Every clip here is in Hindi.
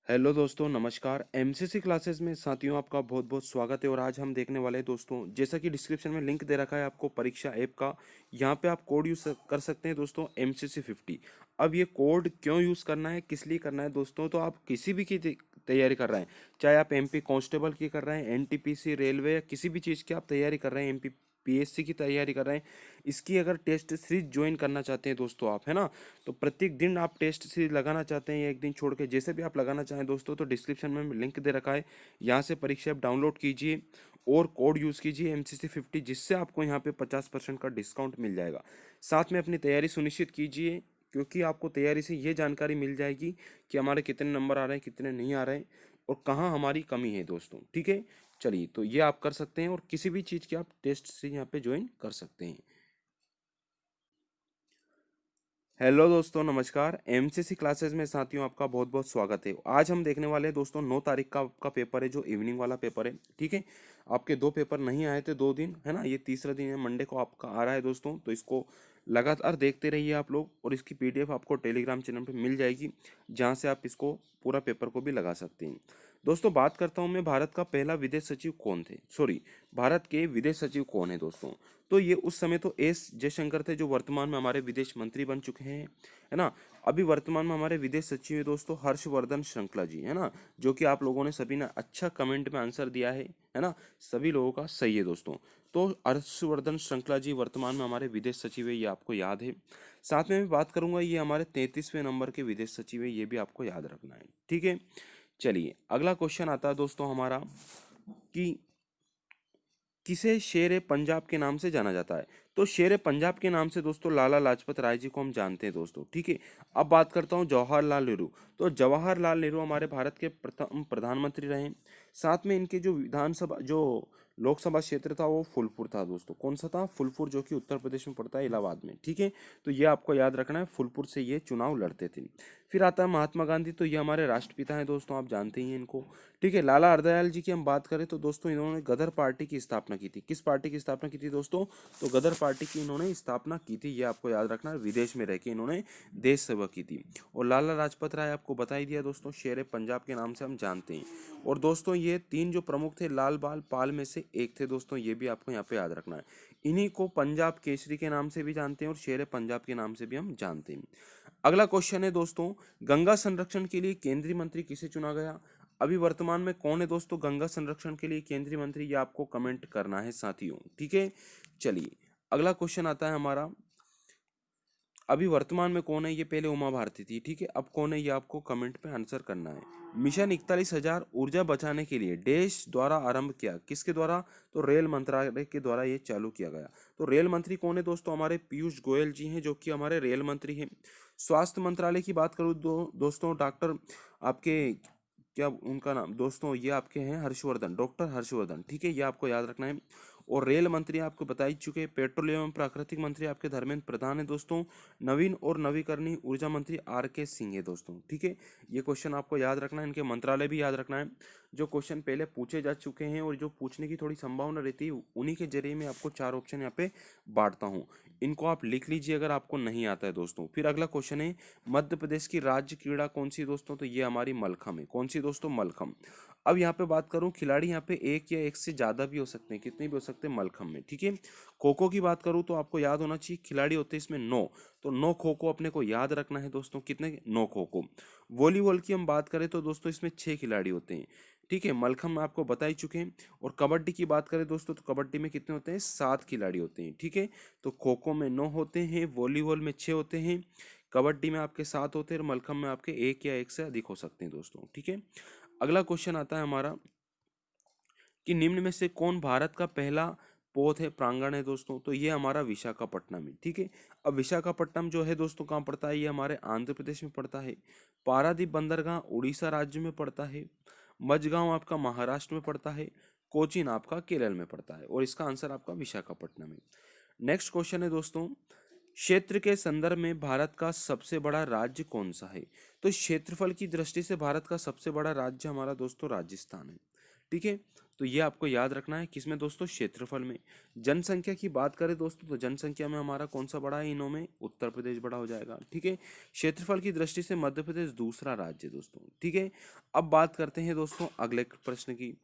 हेलो दोस्तों, नमस्कार। एमसीसी क्लासेस में साथियों आपका बहुत बहुत स्वागत है। और आज हम देखने वाले हैं दोस्तों, जैसा कि डिस्क्रिप्शन में लिंक दे रखा है आपको परीक्षा ऐप का। यहाँ पे आप कोड यूज़ कर सकते हैं दोस्तों, MCC50। अब ये कोड क्यों यूज़ करना है, किस लिए करना है दोस्तों, तो आप किसी भी की तैयारी कर रहे हैं, चाहे आप MP कांस्टेबल की कर रहे हैं, NTPC रेलवे या किसी भी चीज़ की आप तैयारी कर रहे हैं, MP PSC की तैयारी कर रहे हैं, इसकी अगर टेस्ट सीरीज ज्वाइन करना चाहते हैं दोस्तों आप, है ना, तो प्रत्येक दिन आप टेस्ट सीरीज लगाना चाहते हैं या एक दिन छोड़ के, जैसे भी आप लगाना चाहें दोस्तों, तो डिस्क्रिप्शन में लिंक दे रखा है। यहाँ से परीक्षा ऐप डाउनलोड कीजिए और कोड यूज़ कीजिए MCC50, जिससे आपको यहाँ पे 50% का डिस्काउंट मिल जाएगा। साथ में अपनी तैयारी सुनिश्चित कीजिए, क्योंकि आपको तैयारी से ये जानकारी मिल जाएगी कि हमारे कितने नंबर आ रहे हैं, कितने नहीं आ रहे हैं, और कहाँ हमारी कमी है दोस्तों। ठीक है, चलिए, तो ये आप कर सकते हैं और किसी भी चीज़ की आप टेस्ट से यहाँ पे ज्वाइन कर सकते हैं। हेलो दोस्तों, नमस्कार। MCC क्लासेस में साथियों आपका बहुत बहुत स्वागत है। आज हम देखने वाले हैं दोस्तों, 9 तारीख का आपका पेपर है, जो इवनिंग वाला पेपर है। ठीक है, आपके 2 पेपर नहीं आए थे, 2 दिन, है ना, ये तीसरा दिन है, मंडे को आपका आ रहा है दोस्तों। तो इसको लगातार देखते रहिए आप लोग, और इसकी PDF आपको टेलीग्राम चैनल पे मिल जाएगी, जहाँ से आप इसको पूरा पेपर को भी लगा सकते हैं। दोस्तों, बात करता हूँ मैं, भारत का पहला विदेश सचिव कौन थे, सॉरी, भारत के विदेश सचिव कौन है दोस्तों। तो ये उस समय तो S जयशंकर थे, जो वर्तमान में हमारे विदेश मंत्री बन चुके हैं, है ना। अभी वर्तमान में हमारे विदेश सचिव है दोस्तों हर्षवर्धन श्रृंखला जी, है ना, जो कि आप लोगों ने सभी ने अच्छा कमेंट में आंसर दिया है ना, सभी लोगों का सही है दोस्तों। तो हर्षवर्धन श्रृंखला जी वर्तमान में हमारे विदेश सचिव है, ये आपको याद है। साथ में मैं बात करूंगा, ये हमारे 33वें नंबर के विदेश सचिव है, ये भी आपको याद रखना है। ठीक है, चलिए, अगला क्वेश्चन आता है दोस्तों हमारा, कि किसे शेर ए पंजाब के नाम से जाना जाता है। तो शेर ए पंजाब के नाम से दोस्तों लाला लाजपत राय जी को हम जानते हैं दोस्तों। ठीक है, अब बात करता हूँ जवाहरलाल नेहरू। तो जवाहरलाल नेहरू हमारे भारत के प्रथम प्रधानमंत्री रहे। साथ में इनके जो विधानसभा, जो लोकसभा क्षेत्र था, वो फुलपुर था दोस्तों। कौन सा था? फुलपुर, जो कि उत्तर प्रदेश में पड़ता है, इलाहाबाद में। ठीक है, तो ये आपको याद रखना है, फुलपुर से ये चुनाव लड़ते थे। फिर आता है महात्मा गांधी। तो ये हमारे राष्ट्रपिता हैं दोस्तों, आप जानते ही हैं इनको। ठीक है, लाला हरदयाल जी की हम बात करें तो दोस्तों, इन्होंने गदर पार्टी की स्थापना की थी। किस पार्टी की स्थापना की थी दोस्तों? तो गदर पार्टी की इन्होंने स्थापना की थी, ये आपको याद रखना है। विदेश में रह के इन्होंने देश सेवा की थी। और लाला लाजपत राय आपको बता ही दिया दोस्तों, शेर ए पंजाब के नाम से हम जानते हैं। और दोस्तों, ये तीन जो प्रमुख थे, लाल बाल पाल में से एक थे दोस्तों, ये भी आपको यहाँ पे याद रखना है। इन्हीं को पंजाब केसरी के नाम से भी जानते हैं और शेर ए पंजाब के नाम से भी हम जानते हैं। अगला क्वेश्चन है दोस्तों, गंगा संरक्षण के लिए केंद्रीय मंत्री किसे चुना गया? अभी वर्तमान में कौन है दोस्तों गंगा संरक्षण के लिए केंद्रीय मंत्री, ये आपको कमेंट करना है साथियों। ठीक है, चलिए, अगला क्वेश्चन आता है हमारा, अभी वर्तमान में कौन है? ये पहले उमा भारती थी। ठीक है, अब कौन है, ये आपको कमेंट पे आंसर करना है। मिशन 41,000 ऊर्जा बचाने के लिए देश द्वारा आरंभ किया, किसके द्वारा? तो रेल मंत्रालय के द्वारा ये चालू किया गया। तो रेल मंत्री कौन है दोस्तों? हमारे पीयूष गोयल जी हैं, जो कि हमारे रेल मंत्री हैं। स्वास्थ्य मंत्रालय की बात करूँ दोस्तों, डॉक्टर आपके, क्या उनका नाम दोस्तों, ये आपके हैं हर्षवर्धन, डॉक्टर हर्षवर्धन। ठीक है, ये आपको याद रखना है। और रेल मंत्री आपको बता ही चुके हैं। पेट्रोलियम एवं प्राकृतिक मंत्री आपके धर्मेंद्र प्रधान है दोस्तों। नवीन और नवीकरणीय ऊर्जा मंत्री RK सिंह है दोस्तों। ठीक है, ये क्वेश्चन आपको याद रखना है, इनके मंत्रालय भी याद रखना है। जो क्वेश्चन पहले पूछे जा चुके हैं और जो पूछने की थोड़ी संभावना रहती है, उन्हीं के जरिए मैं आपको 4 ऑप्शन यहाँ पे बांटता हूँ। इनको आप लिख लीजिए अगर आपको नहीं आता है दोस्तों। फिर अगला क्वेश्चन है, मध्य प्रदेश की राज्य क्रीड़ा कौन सी है दोस्तों? तो ये हमारी मलखम है। कौन सी दोस्तों? मलखम। अब यहाँ पे बात करूँ, खिलाड़ी यहाँ पे एक या एक से ज़्यादा भी हो सकते हैं, कितने भी हो सकते हैं मलखम में। ठीक है, खो खो की बात करूँ तो आपको याद होना चाहिए, खिलाड़ी होते हैं इसमें 9। तो 9 खो खो अपने को याद रखना है दोस्तों, कितने? 9 खो खो। वॉलीबॉल की हम बात करें तो दोस्तों, इसमें 6 खिलाड़ी होते हैं। ठीक है, मलखम में आपको बता ही चुके हैं। और कबड्डी की बात करें दोस्तों, तो कबड्डी में कितने होते हैं? 7 खिलाड़ी होते हैं। ठीक है, तो खो खो में 9 होते हैं, वॉलीबॉल में 6 होते हैं, कबड्डी में आपके 7 होते हैं, और मलखम में आपके एक या एक से अधिक हो सकते हैं दोस्तों। ठीक है, अगला क्वेश्चन आता है हमारा, कि निम्न में से कौन भारत का पहला पोत है, प्रांगण है दोस्तों? तो ये हमारा विशाखापट्टनम है। ठीक है, अब विशाखापट्टनम जो है दोस्तों, कहाँ पड़ता है? ये हमारे आंध्र प्रदेश में पड़ता है। पारादीप बंदरगाह उड़ीसा राज्य में पड़ता है। मझगांव आपका महाराष्ट्र में पड़ता है। कोचीन आपका केरल में पड़ता है। और इसका आंसर आपका विशाखापट्टनम है। नेक्स्ट क्वेश्चन है दोस्तों, क्षेत्र के संदर्भ में भारत का सबसे बड़ा राज्य कौन सा है? तो क्षेत्रफल की दृष्टि से भारत का सबसे बड़ा राज्य हमारा दोस्तों राजस्थान है। ठीक है। तो ये आपको याद रखना है, किसमें दोस्तों, क्षेत्रफल में। जनसंख्या की बात करें दोस्तों, तो जनसंख्या में हमारा कौन सा बड़ा है इनों में, उत्तर प्रदेश बड़ा हो जाएगा, ठीक है। क्षेत्रफल की दृष्टि से मध्य प्रदेश दूसरा राज्य है दोस्तों, ठीक है। अब बात करते हैं दोस्तों अगले प्रश्न की।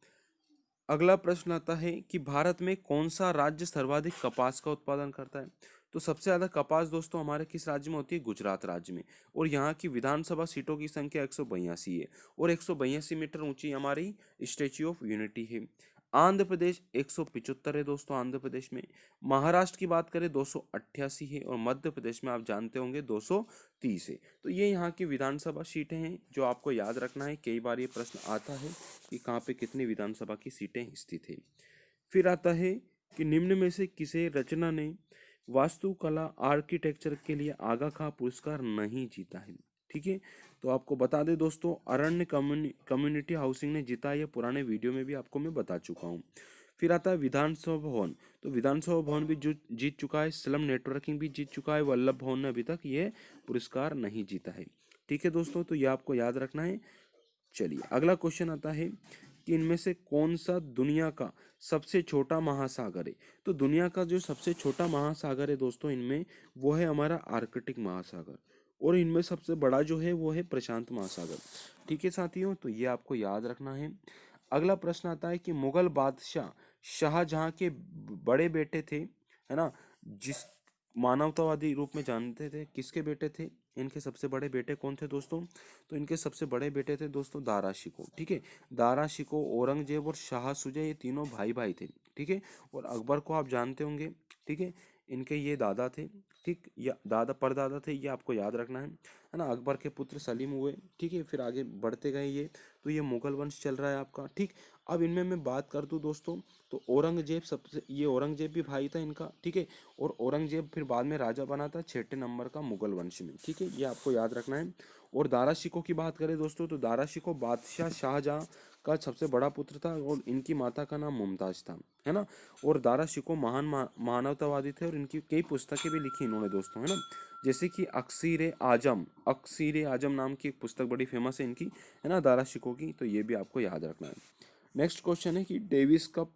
अगला प्रश्न आता है कि भारत में कौन सा राज्य सर्वाधिक कपास का उत्पादन करता है। तो सबसे ज्यादा कपास दोस्तों हमारे किस राज्य में होती है, गुजरात राज्य में। और यहाँ की विधानसभा सीटों की संख्या 182 है, और 182 मीटर ऊंची हमारी स्टेच्यू ऑफ यूनिटी है। आंध्र प्रदेश 175 है दोस्तों, आंध्र प्रदेश में। महाराष्ट्र की बात करें 288 है, और मध्य प्रदेश में आप जानते होंगे 230 है। तो ये यहाँ की विधानसभा सीटें हैं जो आपको याद रखना है, कई बार ये प्रश्न आता है कि कहाँ पे कितनी विधानसभा की सीटें स्थित है। फिर आता है कि निम्न में से किसे रचना ने वास्तुकला आर्किटेक्चर के लिए आगा खां पुरस्कार नहीं जीता है, ठीक है। तो आपको बता दें दोस्तों, अरण्य कम्युनिटी हाउसिंग ने जीता, ये पुराने वीडियो में भी आपको मैं बता चुका हूँ। फिर आता है विधानसभा भवन। तो विधानसभा भवन भी जीत चुका है, स्लम नेटवर्किंग भी जीत चुका है, वल्लभ भवन ने अभी तक ये पुरस्कार नहीं जीता है, ठीक है दोस्तों। तो ये आपको याद रखना है। चलिए अगला क्वेश्चन आता है कि इनमें से कौन सा दुनिया का सबसे छोटा महासागर है। तो दुनिया का जो सबसे छोटा महासागर है दोस्तों इनमें, वो है हमारा आर्कटिक महासागर। और इनमें सबसे बड़ा जो है वो है प्रशांत महासागर, ठीक है साथियों। तो ये आपको याद रखना है। अगला प्रश्न आता है कि मुगल बादशाह शाहजहां के बड़े बेटे थे, है ना, जिस मानवतावादी रूप में जानते थे, किसके बेटे थे, इनके सबसे बड़े बेटे कौन थे दोस्तों। तो इनके सबसे बड़े बेटे थे दोस्तों दारा शिकोह, ठीक है। दारा शिकोह, औरंगजेब और शाह सुजा, ये तीनों भाई भाई थे, ठीक है। और अकबर को आप जानते होंगे, ठीक है। इनके ये दादा थे, ठीक, या दादा परदादा थे, ये आपको याद रखना है ना। अकबर के पुत्र सलीम हुए, ठीक है, फिर आगे बढ़ते गए ये। तो ये मुगल वंश चल रहा है आपका, ठीक। अब इनमें मैं बात कर दूं दोस्तों, तो औरंगजेब सबसे, ये औरंगजेब भी भाई था इनका, ठीक है। और औरंगजेब फिर बाद में राजा बना था 6ठे नंबर का मुगल वंश में, ठीक है, ये आपको याद रखना है। और दारा शिकोह की बात करें दोस्तों, तो दारा शिकोह बादशाह शाहजहां का सबसे बड़ा पुत्र था, और इनकी माता का नाम मुमताज था, है ना। और दारा शिकोह महान मानवतावादी थे, और इनकी कई पुस्तकें भी लिखी इन्होंने दोस्तों, है ना। जैसे कि अक्सीर आजम, अक्सीर आजम नाम की एक पुस्तक बड़ी फेमस है इनकी, है ना, दारा शिकोह की। तो ये भी आपको याद रखना है। नेक्स्ट क्वेश्चन है कि डेविस कप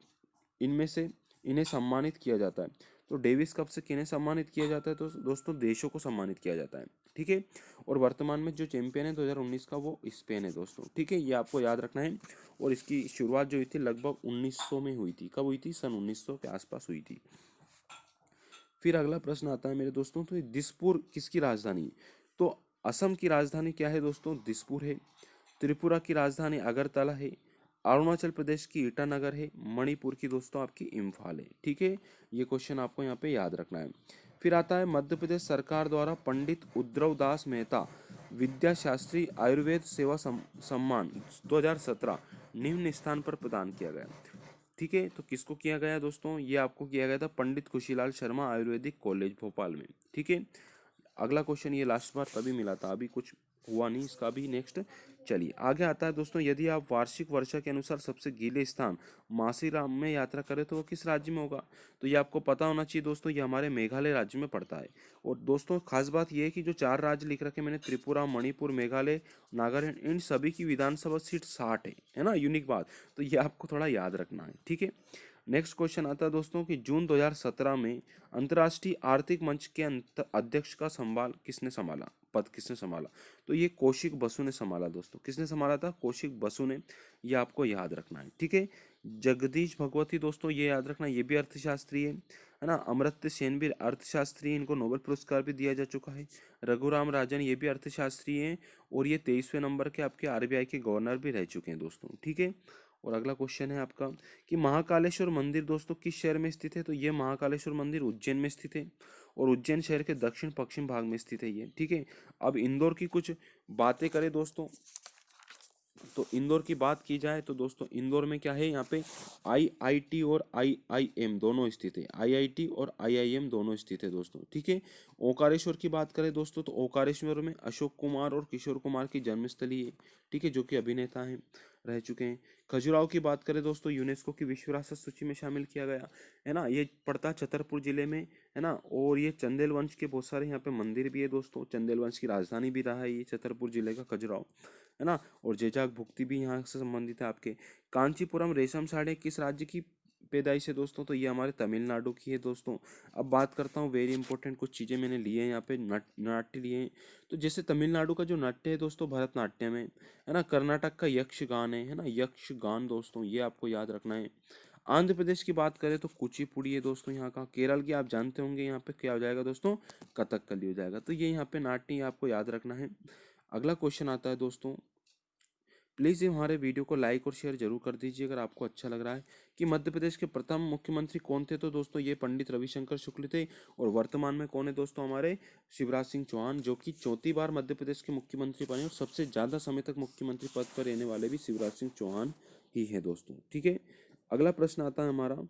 इनमें से इन्हें सम्मानित किया जाता है। तो डेविस कप से किन्हें सम्मानित किया जाता है, तो दोस्तों देशों को सम्मानित किया जाता है, ठीक है। और वर्तमान में जो चैंपियन है 2019 का, वो स्पेन है दोस्तों, ठीक है, ये आपको याद रखना है। और इसकी शुरुआत जो हुई थी लगभग 1900 में हुई थी, कब हुई थी, सन 1900 के आसपास हुई थी। फिर अगला प्रश्न आता है मेरे दोस्तों, तो ये दिसपुर किसकी राजधानी है। तो असम की राजधानी क्या है दोस्तों, दिसपुर है। त्रिपुरा की राजधानी अगरतला है। अरुणाचल प्रदेश की ईटानगर है। मणिपुर की दोस्तों आपकी इम्फाल है, ठीक है। ये क्वेश्चन आपको यहाँ पे याद रखना है। फिर आता है मध्य प्रदेश सरकार द्वारा पंडित उद्धव दास मेहता विद्या शास्त्री आयुर्वेद सेवा सम्मान 2017 निम्न स्थान पर प्रदान किया गया, ठीक है। तो किसको किया गया दोस्तों, ये आपको किया गया था पंडित खुशीलाल शर्मा आयुर्वेदिक कॉलेज भोपाल में, ठीक है। अगला क्वेश्चन ये लास्ट बार तभी मिला था, अभी कुछ हुआ नहीं इसका भी। नेक्स्ट चलिए आगे आता है दोस्तों, यदि आप वार्षिक वर्षा के अनुसार सबसे गीले स्थान मासीराम में यात्रा करें तो वो किस राज्य में होगा। तो ये आपको पता होना चाहिए दोस्तों, ये हमारे मेघालय राज्य में पड़ता है। और दोस्तों खास बात ये है कि जो 4 राज्य लिख रखे मैंने, त्रिपुरा, मणिपुर, मेघालय, नागालैंड, इन सभी की विधानसभा सीट 60 है ना, यूनिक बात। तो ये आपको थोड़ा याद रखना है, ठीक है। नेक्स्ट क्वेश्चन आता है दोस्तों कि जून 2017 में अंतर्राष्ट्रीय आर्थिक मंच के अध्यक्ष का पद किसने संभाला। तो ये कौशिक बसु ने संभाला दोस्तों, किसने संभाला था, कौशिक बसु ने। ये आपको याद रखना है, ठीक है। जगदीश भगवती दोस्तों, ये याद रखना, ये भी अर्थशास्त्री है ना। अमर्त्य सेन भी अर्थशास्त्री, इनको नोबेल पुरस्कार भी दिया जा चुका है। रघुराम राजन, ये भी अर्थशास्त्री हैं, और ये 23वें नंबर के आपके आरबीआई के गवर्नर भी रह चुके हैं दोस्तों, ठीक है। और अगला क्वेश्चन है आपका कि महाकालेश्वर मंदिर दोस्तों किस शहर में स्थित है। तो ये महाकालेश्वर मंदिर उज्जैन में स्थित है, और उज्जैन शहर के दक्षिण पश्चिम भाग में स्थित है ये, ठीक है। अब इंदौर की कुछ बातें करें दोस्तों, तो इंदौर की बात की जाए तो दोस्तों इंदौर में क्या है, यहाँ पे आईआईटी और आईआईएम दोनों स्थित है, आईआईटी और आईआईएम दोनों स्थित है दोस्तों, ठीक है। ओंकारेश्वर की बात करें दोस्तों, तो ओंकारेश्वर में अशोक कुमार और किशोर कुमार की जन्मस्थली है, ठीक है, जो कि अभिनेता हैं, रह चुके हैं। खजुराहो की बात करें दोस्तों, यूनेस्को की विश्व विरासत सूची में शामिल किया गया है ना, ये पड़ता छतरपुर जिले में, है ना। और ये चंदेल वंश के बहुत सारे यहाँ पे मंदिर भी है दोस्तों, चंदेल वंश की राजधानी भी रहा है ये छतरपुर जिले का खजुराहो, है ना। और जेजाक भुक्ति भी यहाँ से संबंधित है आपके। कांचीपुरम रेशम साड़ी किस राज्य की पैदाइश है दोस्तों, तो ये हमारे तमिलनाडु की है दोस्तों। अब बात करता हूँ वेरी इंपॉर्टेंट कुछ चीज़ें मैंने लिए हैं यहाँ पे, नाट्य लिए हैं। तो जैसे तमिलनाडु का जो नाट्य है दोस्तों भरतनाट्यम है ना। कर्नाटक का यक्षगान है ना, यक्षगान दोस्तों, ये आपको याद रखना है। आंध्र प्रदेश की बात करें तो कुचिपुड़ी है दोस्तों यहाँ का। केरल की आप जानते होंगे यहाँ पे क्या हो जाएगा दोस्तों, कथकली हो जाएगा। तो ये यहाँ पे नाट्य आपको याद रखना है। अगला क्वेश्चन आता है दोस्तों, प्लीज़ ये हमारे वीडियो को लाइक और शेयर जरूर कर दीजिए अगर आपको अच्छा लग रहा है। कि मध्य प्रदेश के प्रथम मुख्यमंत्री कौन थे, तो दोस्तों ये पंडित रविशंकर शुक्ल थे। और वर्तमान में कौन है दोस्तों, हमारे शिवराज सिंह चौहान, जो कि चौथी बार मध्य प्रदेश के मुख्यमंत्री बने और सबसे ज़्यादा समय तक मुख्यमंत्री पद पर रहने वाले भी शिवराज सिंह चौहान ही है दोस्तों। ठीक है, अगला प्रश्न आता है हमारा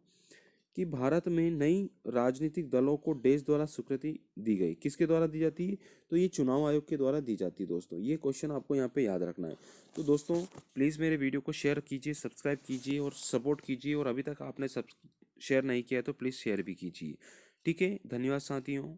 कि भारत में नई राजनीतिक दलों को देश द्वारा स्वीकृति दी गई, किसके द्वारा दी जाती है, तो ये चुनाव आयोग के द्वारा दी जाती है दोस्तों। ये क्वेश्चन आपको यहाँ पे याद रखना है। तो दोस्तों प्लीज़ मेरे वीडियो को शेयर कीजिए, सब्सक्राइब कीजिए और सपोर्ट कीजिए। और अभी तक आपने सब शेयर नहीं किया है तो प्लीज़ शेयर भी कीजिए। ठीक है, धन्यवाद साथियों।